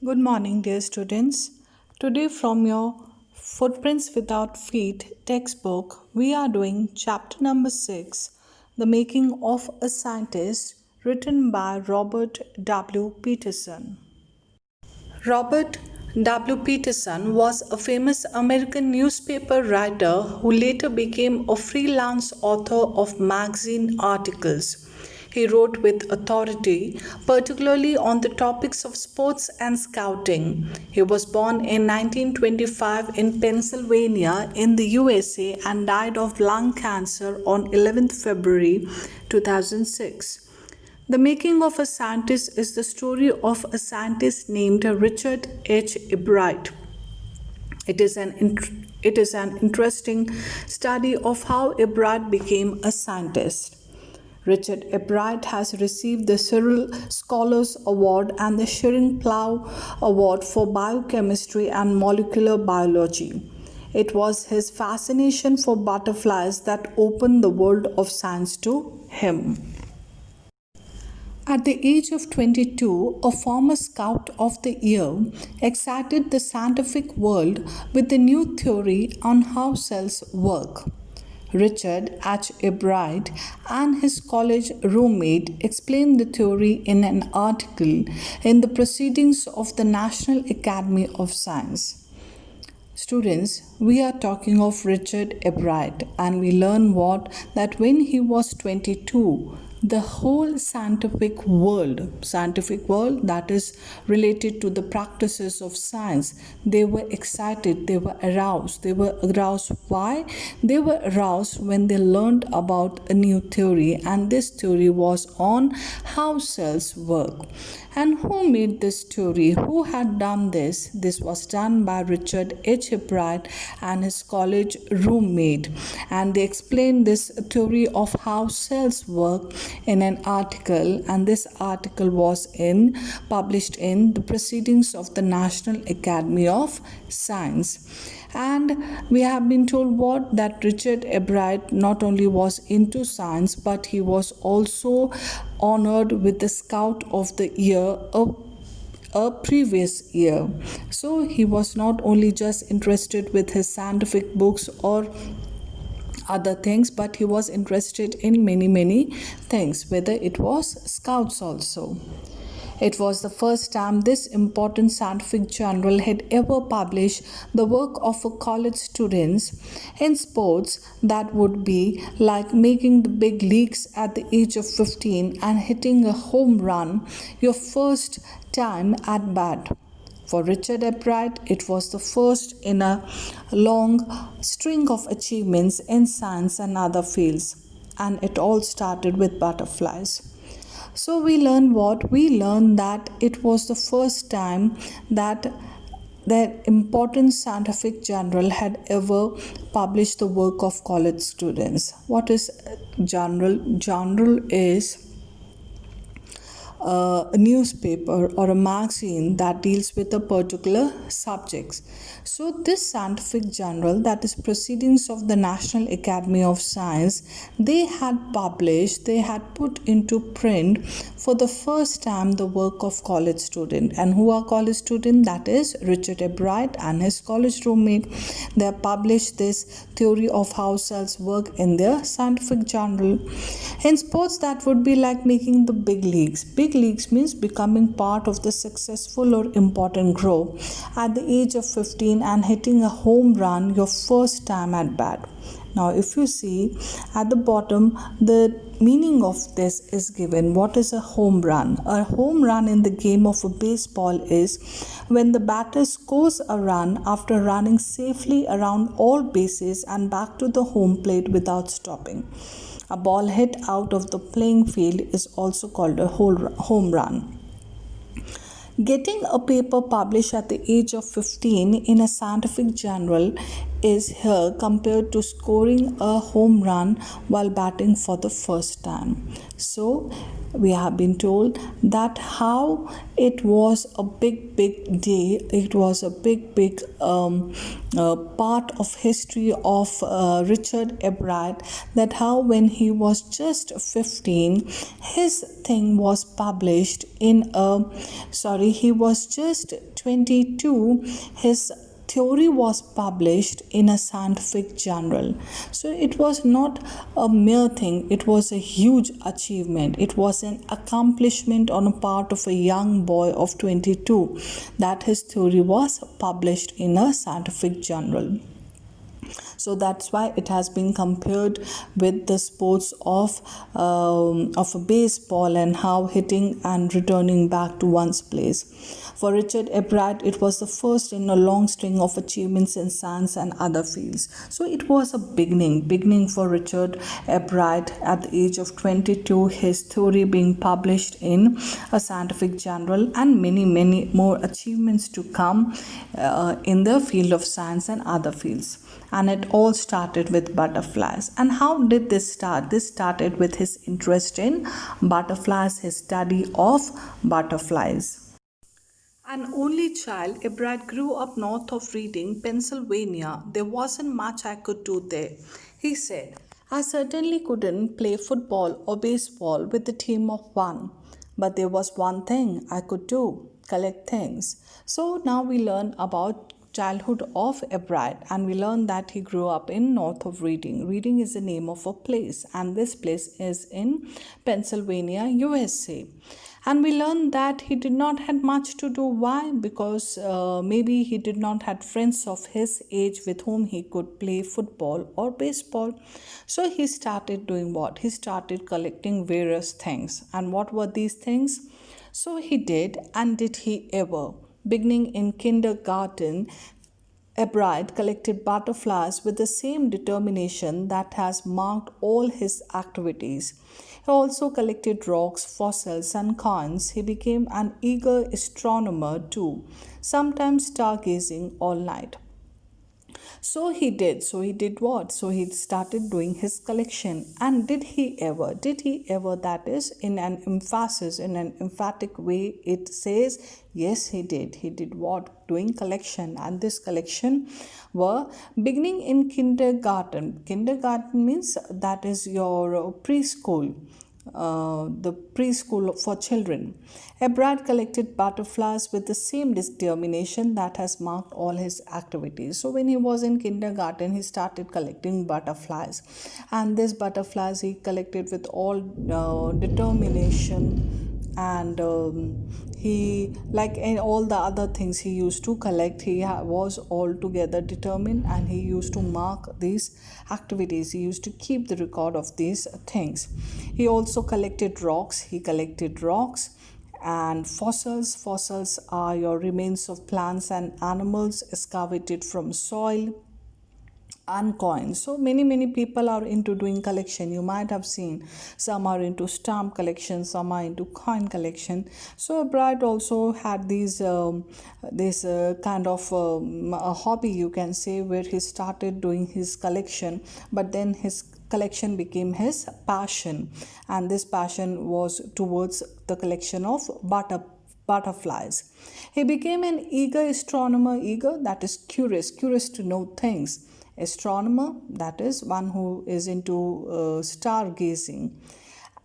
Good morning, dear students. Today, from your Footprints Without Feet textbook, we are doing chapter number 6, The Making of a Scientist, written by Robert W. Peterson. Robert W. Peterson was a famous American newspaper writer who later became a freelance author of magazine articles. He wrote with authority, particularly on the topics of sports and scouting. He was born in 1925 in Pennsylvania in the USA and died of lung cancer on 11th February 2006. The Making of a Scientist is the story of a scientist named Richard H. Ebright. It is an interesting study of how Ebright became a scientist. Richard Ebright has received the Cyril Scholars Award and the Schering Plough Award for biochemistry and molecular biology. It was his fascination for butterflies that opened the world of science to him. At the age of 22, a former Scout of the Year excited the scientific world with a new theory on how cells work. Richard H. Ebright and his college roommate explained the theory in an article in the Proceedings of the National Academy of Science. Students, we are talking of Richard Ebright, and we learn that when he was 22, the whole scientific world that is related to the practices of science, they were excited, they were aroused. Why? They were aroused when they learned about a new theory, and this theory was on how cells work. And who made this theory? Who had done this? This was done by Richard H. Ebright and his college roommate. And they explained this theory of how cells work in an article. And this article was published in the Proceedings of the National Academy of Science. And we have been told that Richard Ebright not only was into science, but he was also honored with the Scout of the Year a previous year. So he was not only just interested with his scientific books or other things, but he was interested in many things, whether it was scouts also. It was the first time this important scientific journal had ever published the work of a college students in sports that would be like making the big leagues at the age of 15 and hitting a home run your first time at bat. For Richard Ebright, it was the first in a long string of achievements in science and other fields, and it all started with butterflies. So we learned what? We learned that it was the first time that the important scientific journal had ever published the work of college students. What is journal? Journal is a newspaper or a magazine that deals with a particular subject. So this scientific journal, that is Proceedings of the National Academy of Science, they had put into print for the first time the work of college student. And who are college student? That is Richard Ebright and his college roommate. They have published this theory of how cells work in their scientific journal. In sports, that would be like making the big leagues. Big leagues means becoming part of the successful or important group at the age of 15 and hitting a home run your first time at bat. Now, if you see at the bottom, the meaning of this is given. What is a home run? A home run in the game of a baseball is when the batter scores a run after running safely around all bases and back to the home plate without stopping. A ball hit out of the playing field is also called a home run. Getting a paper published at the age of 15 in a scientific journal is here compared to scoring a home run while batting for the first time. So we have been told that how it was a big day, it was a big part of history of Richard Ebrard, that how when he was just 15 his thing was published in a he was just 22, his theory was published in a scientific journal. So it was not a mere thing, it was a huge achievement. It was an accomplishment on a part of a young boy of 22 that his theory was published in a scientific journal. So that's why it has been compared with the sports of baseball, and how hitting and returning back to one's place. For Richard Ebrard, it was the first in a long string of achievements in science and other fields. So it was a beginning for Richard Ebrard at the age of 22, his theory being published in a scientific journal, and many more achievements to come in the field of science and other fields. And it all started with butterflies. And how did this start? This started with his interest in butterflies, his study of butterflies. An only child, Ebrard grew up north of Reading, Pennsylvania. There wasn't much I could do there. He said, I certainly couldn't play football or baseball with a team of one. But there was one thing I could do, collect things. So now we learn about childhood of Ebrard, and we learn that he grew up in north of Reading. Reading is the name of a place, and this place is in Pennsylvania, USA. And we learn that he did not have much to do. Why? Because maybe he did not have friends of his age with whom he could play football or baseball. So he started doing what? He started collecting various things. And what were these things? So he did, and did he ever? Beginning in kindergarten, Ebrard collected butterflies with the same determination that has marked all his activities. He also collected rocks, fossils, and coins. He became an eager astronomer too, sometimes stargazing all night. So he did. So he did what? So he started doing his collection. And did he ever? Did he ever? That is in an emphasis, in an emphatic way, it says, yes, he did. He did what? Doing collection. And this collection were beginning in kindergarten. Kindergarten means that is your preschool. The preschool for children. Ebrard collected butterflies with the same determination that has marked all his activities. So when he was in kindergarten, he started collecting butterflies, and these butterflies he collected with all determination. And he, like in all the other things he used to collect, he was altogether determined, and he used to mark these activities. He used to keep the record of these things. He also collected rocks. And fossils. Fossils are your remains of plants and animals excavated from soil. And coins. So many people are into doing collection. You might have seen some are into stamp collection, some are into coin collection. So Ebrard also had this kind of a hobby, you can say, where he started doing his collection, but then his collection became his passion, and this passion was towards the collection of butterflies. He became an eager astronomer. Eager, that is curious to know things. Astronomer, that is one who is into stargazing.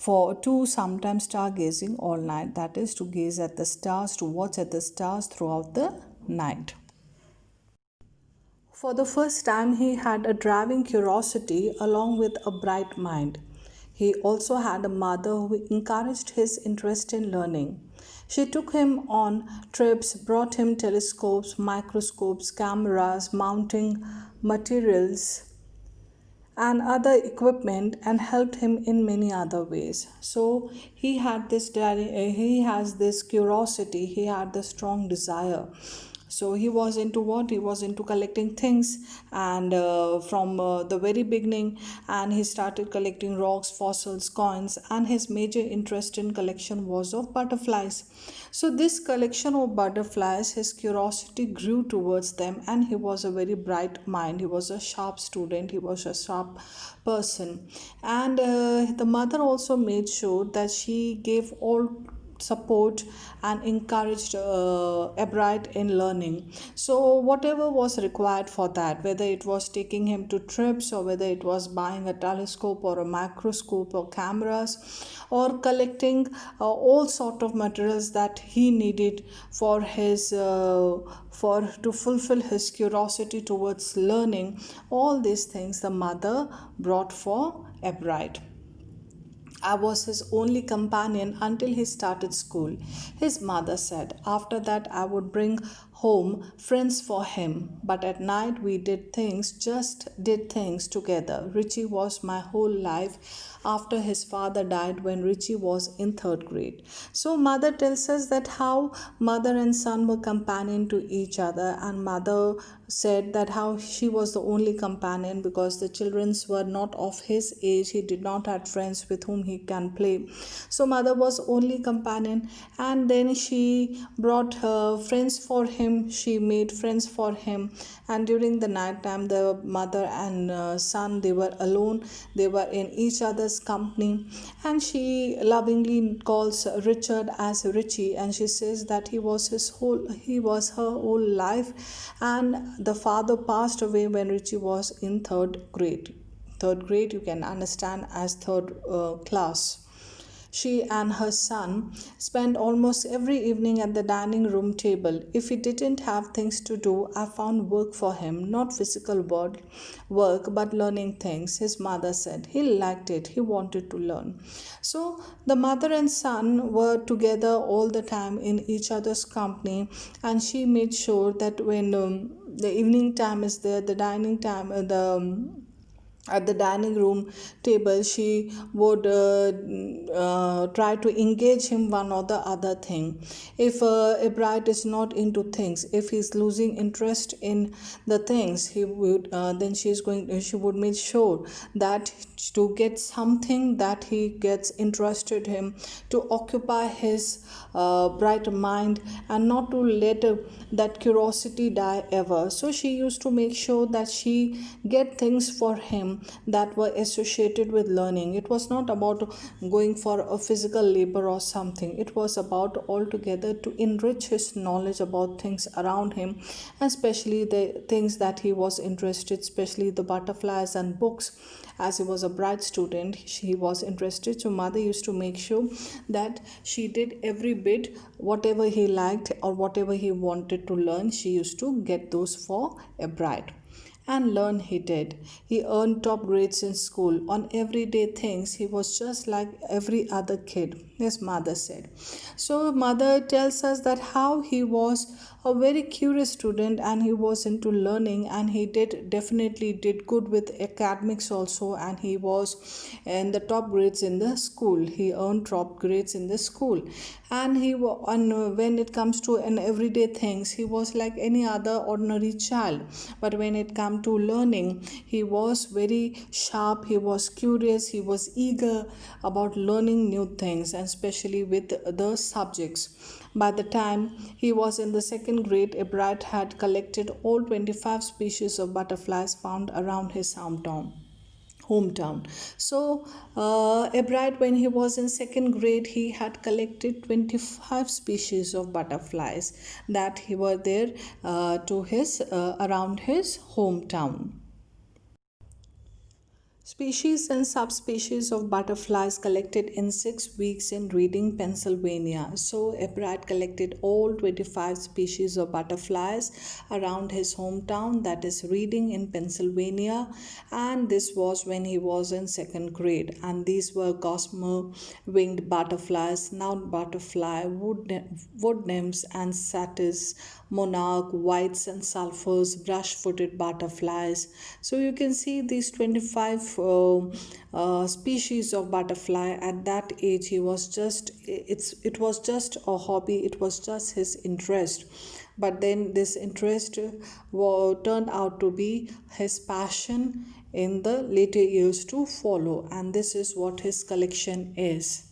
To sometimes stargazing all night, that is to gaze at the stars, to watch at the stars throughout the night. For the first time, he had a driving curiosity along with a bright mind. He also had a mother who encouraged his interest in learning. She took him on trips, brought him telescopes, microscopes, cameras, mounting materials, and other equipment, and helped him in many other ways. So he has this curiosity, he had the strong desire So he was into what? He was into collecting things, and from the very beginning, and he started collecting rocks, fossils, coins, and his major interest in collection was of butterflies. So this collection of butterflies, his curiosity grew towards them, and he was a very bright mind. He was a sharp student. He was a sharp person, and the mother also made sure that she gave all support and encouraged Ebright in learning. So whatever was required for that, whether it was taking him to trips, or whether it was buying a telescope or a microscope or cameras, or collecting all sort of materials that he needed for his for to fulfill his curiosity towards learning, all these things the mother brought for Ebright. I was his only companion until he started school, his mother said. After that, I would bring home friends for him. But at night, we just did things together. Richie was my whole life after his father died when Richie was in third grade. So, mother tells us that how mother and son were companion to each other, and mother said that how she was the only companion because the children were not of his age. He did not have friends with whom he can play. So mother was only companion, and then she brought her friends for him. She made friends for him, and during the night time, the mother and son, they were alone. They were in each other's company, and she lovingly calls Richard as Richie, and she says that he was her whole life, and the father passed away when Richie was in third grade. Third grade, you can understand as third class. She and her son spent almost every evening at the dining room table. If he didn't have things to do, I found work for him, not physical work, but learning things. His mother said he liked it, he wanted to learn. So the mother and son were together all the time in each other's company, and she made sure that when the evening time is there, the dining time, at the dining room table, she would try to engage him one or the other thing. If Ebright is not into things, if he's losing interest in the things, he would then she would make sure that to get something that he gets interested him, to occupy his bright mind, and not to let that curiosity die ever. So she used to make sure that she get things for him that were associated with learning. It was not about going for a physical labor or something. It was about altogether to enrich his knowledge about things around him, especially the things that he was interested, especially the butterflies and books. As he was a bright student, she was interested. So mother used to make sure that she did every bit whatever he liked or whatever he wanted to learn. She used to get those for Ebright. And learn he did. He earned top grades in school. On everyday things, he was just like every other kid, his mother said. So mother tells us that how he was a very curious student, and he was into learning, and he definitely did good with academics also, and he was in the top grades in the school. He earned top grades in the school, and when it comes to an everyday things, he was like any other ordinary child. But when it came to learning, he was very sharp, he was curious, he was eager about learning new things, and especially with the subjects. By the time he was in the second grade, Ebright had collected all 25 species of butterflies found around his hometown. So Ebright, when he was in second grade, he had collected 25 species of butterflies that he were there to his around his hometown. Species and subspecies of butterflies collected in 6 weeks in Reading, Pennsylvania. So, Ebright collected all 25 species of butterflies around his hometown, that is Reading in Pennsylvania, and this was when he was in second grade. And these were gossamer winged butterflies, snout butterfly, wood nymphs and satyrs, monarch, whites and sulphurs, brush-footed butterflies. So you can see these 25 species of butterfly. At that age, it was just a hobby. It was just his interest but then this interest turned out to be his passion in the later years to follow, and this is what his collection is.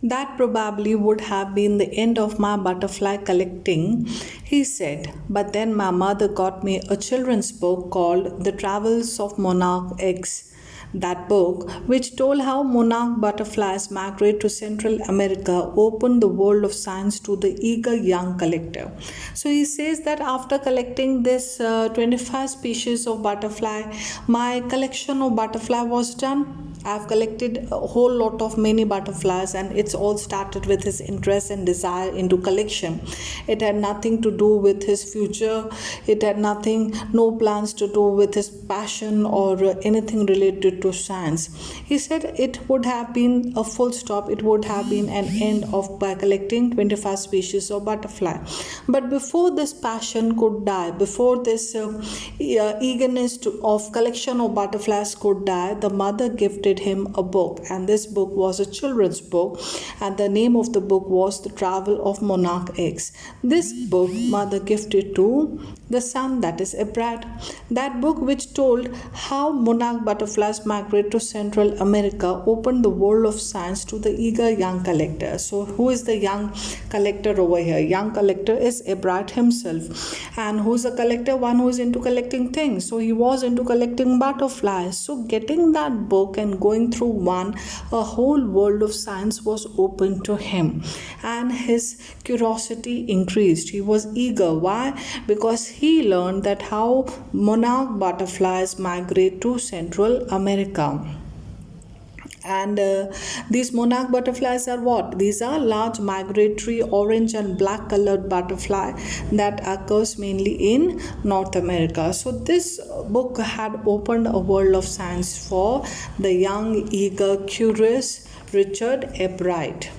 That probably would have been the end of my butterfly collecting, he said. But then my mother got me a children's book called The Travels of Monarch X. That book, which told how monarch butterflies migrate to Central America, opened the world of science to the eager young collector. So he says that after collecting this 25 species of butterfly, my collection of butterfly was done. I've collected a whole lot of many butterflies, and it's all started with his interest and desire into collection. It had nothing to do with his future. It had no plans to do with his passion or anything related to science. He said it would have been a full stop. It would have been an end of by collecting 25 species of butterfly. But before this passion could die, before this eagerness of collection of butterflies could die, the mother gifted him a book, and this book was a children's book, and the name of the book was The Travel of Monarch X. This book mother gifted to the son, that is Ebrard. That book, which told how monarch butterflies migrate to Central America, opened the world of science to the eager young collector. So who is the young collector over here? Young collector is Ebrard himself. And who's a collector? One who is into collecting things. So he was into collecting butterflies. So getting that book and going through one, a whole world of science was open to him, and his curiosity increased. He was eager. Why? Because he learned that how monarch butterflies migrate to Central America. And these monarch butterflies are what? These are large migratory orange and black colored butterfly that occurs mainly in North America. So this book had opened a world of science for the young, eager, curious Richard Ebrard.